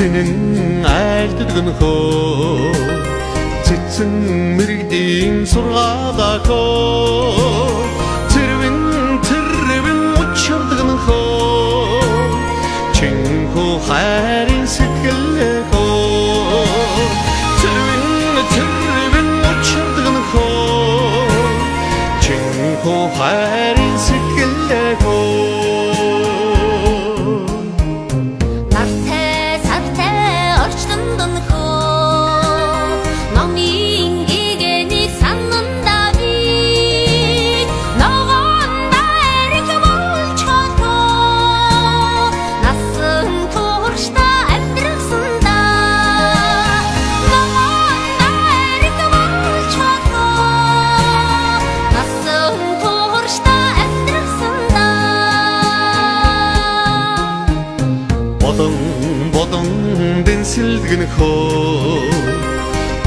Senin айлддгэн хөө цэцэн мэрэгдийн сургаада хөө тэрвэн учирдгэн хөө чинхүү хайрын сэтгэл хөө тэрвэн учирдгэн хөө чинхүү хайрын сэтгэл хөө Бодон дэнсэлдгэн хөө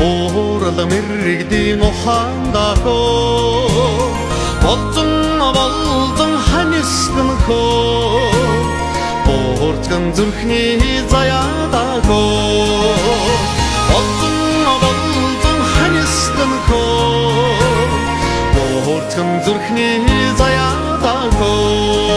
Уурал мэрэгдийн ухаанда хөө Болзон ханисгэн хөө Уурцгэн зүрхний заяада хөө Болзон ханисгэн хөө Уурцгэн зүрхний заяада хөө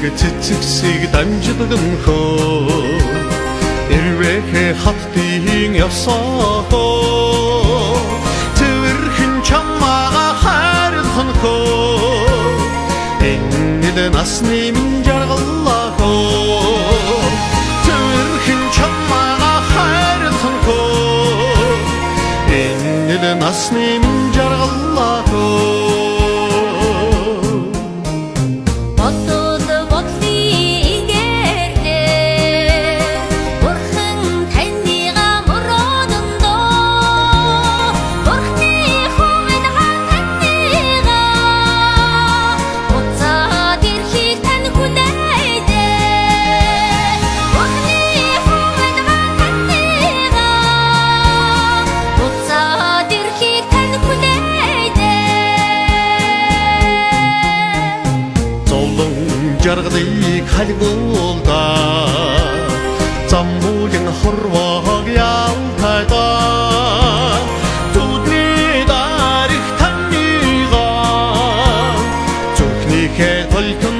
Цэцэгсийг дамждгэн хөө Ирвэхэ хаттын ёсоо Тэрхэн чамаага хайрлах хөө Энэд насны минь жаргаллаа хөө Тэрхэн чамаага хайрлах хөө Энэд насны минь жаргаллаа хөө Жаргалыг халгуулда Заммуулийн хорвоог ялтайда Зүдний дарих таньыга Зүрхнийхээ толгон